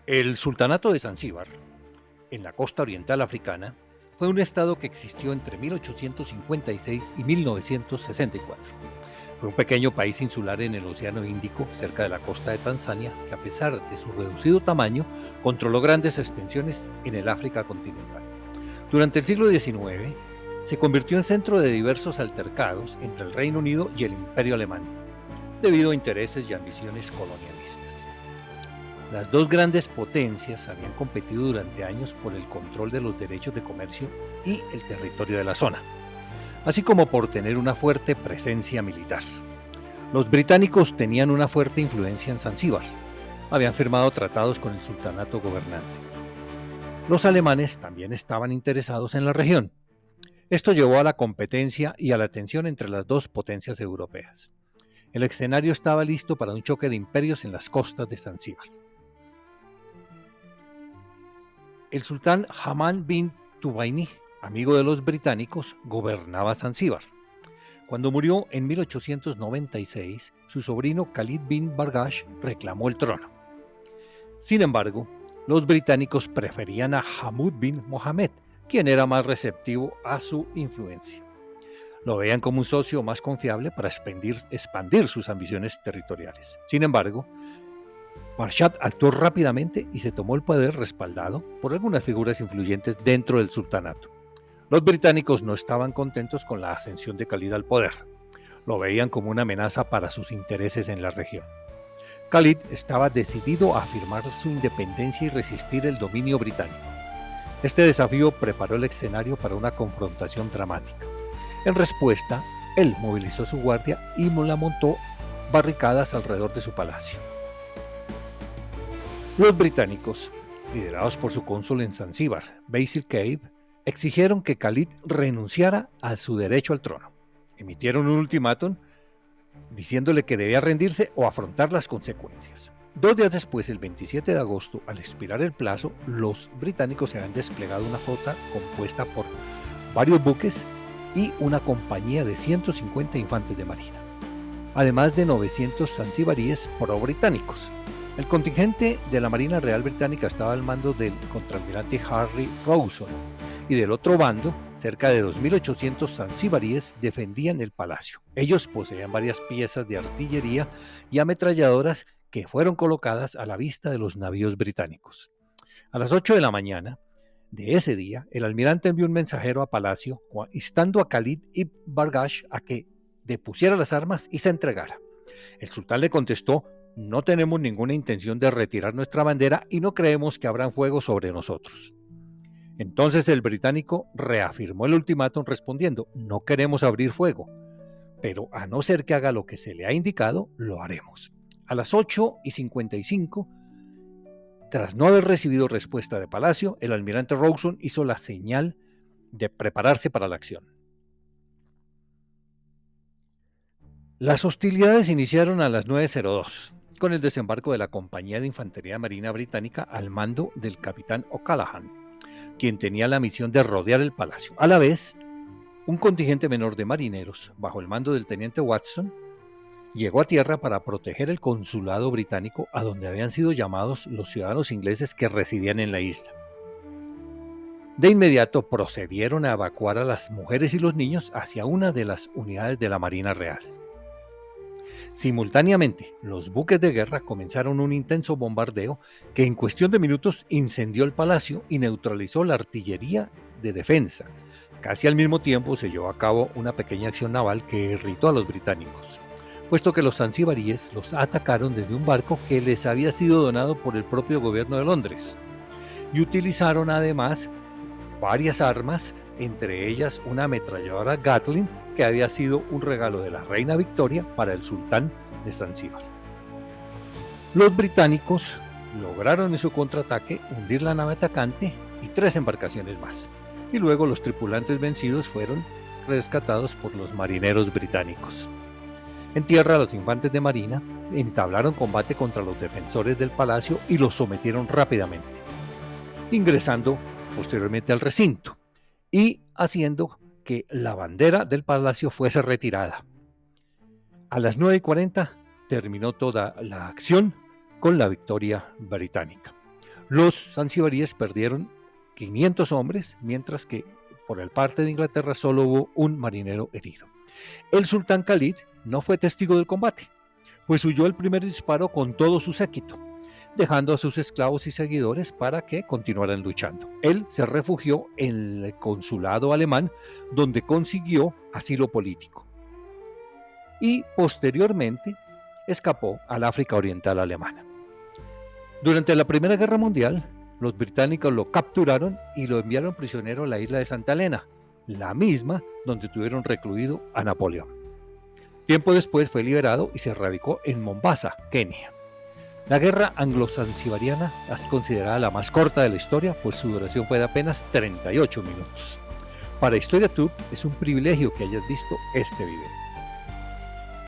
El Sultanato de Zanzíbar, en la costa oriental africana, fue un estado que existió entre 1856 y 1964. Fue un pequeño país insular en el Océano Índico, cerca de la costa de Tanzania, que a pesar de su reducido tamaño, controló grandes extensiones en el África continental. Durante el siglo XIX, se convirtió en centro de diversos altercados entre el Reino Unido y el Imperio Alemán, debido a intereses y ambiciones colonialistas. Las dos grandes potencias habían competido durante años por el control de los derechos de comercio y el territorio de la zona, así como por tener una fuerte presencia militar. Los británicos tenían una fuerte influencia en Zanzíbar. Habían firmado tratados con el sultanato gobernante. Los alemanes también estaban interesados en la región. Esto llevó a la competencia y a la tensión entre las dos potencias europeas. El escenario estaba listo para un choque de imperios en las costas de Zanzíbar. El sultán Hamad bin Tubaini, amigo de los británicos, gobernaba Zanzíbar. Cuando murió en 1896, su sobrino Khalid bin Bargash reclamó el trono. Sin embargo, los británicos preferían a Hamud bin Mohammed, quien era más receptivo a su influencia. Lo veían como un socio más confiable para expandir sus ambiciones territoriales. Sin embargo, Marshad actuó rápidamente y se tomó el poder respaldado por algunas figuras influyentes dentro del sultanato. Los británicos no estaban contentos con la ascensión de Khalid al poder. Lo veían como una amenaza para sus intereses en la región. Khalid estaba decidido a afirmar su independencia y resistir el dominio británico. Este desafío preparó el escenario para una confrontación dramática. En respuesta, él movilizó su guardia y la montó barricadas alrededor de su palacio. Los británicos, liderados por su cónsul en Zanzíbar, Basil Cave, exigieron que Khalid renunciara a su derecho al trono. Emitieron un ultimátum diciéndole que debía rendirse o afrontar las consecuencias. 2 días después, el 27 de agosto, al expirar el plazo, los británicos se habían desplegado una flota compuesta por varios buques y una compañía de 150 infantes de marina, además de 900 zanzibaríes pro-británicos. El contingente de la Marina Real Británica estaba al mando del contraalmirante Harry Rawson, y del otro bando, cerca de 2.800 zanzibaríes defendían el palacio. Ellos poseían varias piezas de artillería y ametralladoras que fueron colocadas a la vista de los navíos británicos. A las 8 de la mañana de ese día, el almirante envió un mensajero a palacio instando a Khalid ibn Bargash a que depusiera las armas y se entregara. El sultán le contestó: no tenemos ninguna intención de retirar nuestra bandera y no creemos que abran fuego sobre nosotros. Entonces el británico reafirmó el ultimátum respondiendo: no queremos abrir fuego, pero a no ser que haga lo que se le ha indicado, lo haremos. A las 8:55, tras no haber recibido respuesta de Palacio, el almirante Rawson hizo la señal de prepararse para la acción. Las hostilidades iniciaron a las 9:02, con el desembarco de la Compañía de Infantería Marina Británica al mando del capitán O'Callaghan, quien tenía la misión de rodear el palacio. A la vez, un contingente menor de marineros, bajo el mando del teniente Watson, llegó a tierra para proteger el consulado británico a donde habían sido llamados los ciudadanos ingleses que residían en la isla. De inmediato procedieron a evacuar a las mujeres y los niños hacia una de las unidades de la Marina Real. Simultáneamente, los buques de guerra comenzaron un intenso bombardeo que en cuestión de minutos incendió el palacio y neutralizó la artillería de defensa. Casi al mismo tiempo se llevó a cabo una pequeña acción naval que irritó a los británicos, puesto que los zanzibaríes los atacaron desde un barco que les había sido donado por el propio gobierno de Londres, y utilizaron además varias armas, entre ellas una ametralladora Gatling que había sido un regalo de la reina Victoria para el sultán de Zanzíbar. Los británicos lograron en su contraataque hundir la nave atacante y 3 embarcaciones más, y luego los tripulantes vencidos fueron rescatados por los marineros británicos. En tierra, los infantes de marina entablaron combate contra los defensores del palacio y los sometieron rápidamente, ingresando posteriormente al recinto y haciendo que la bandera del palacio fuese retirada. A las 9:40 terminó toda la acción con la victoria británica. Los zanzibaríes perdieron 500 hombres, mientras que por el parte de Inglaterra solo hubo un marinero herido. El sultán Khalid no fue testigo del combate, pues huyó el primer disparo con todo su séquito, dejando a sus esclavos y seguidores para que continuaran luchando. Él se refugió en el consulado alemán, donde consiguió asilo político, y posteriormente escapó al África Oriental alemana. Durante la Primera Guerra Mundial, los británicos lo capturaron y lo enviaron prisionero a la isla de Santa Elena, la misma donde tuvieron recluido a Napoleón. Tiempo después fue liberado y se radicó en Mombasa, Kenia. La guerra anglo-zanzibariana es considerada la más corta de la historia, pues su duración fue de apenas 38 minutos. Para HistoriaTube es un privilegio que hayas visto este video.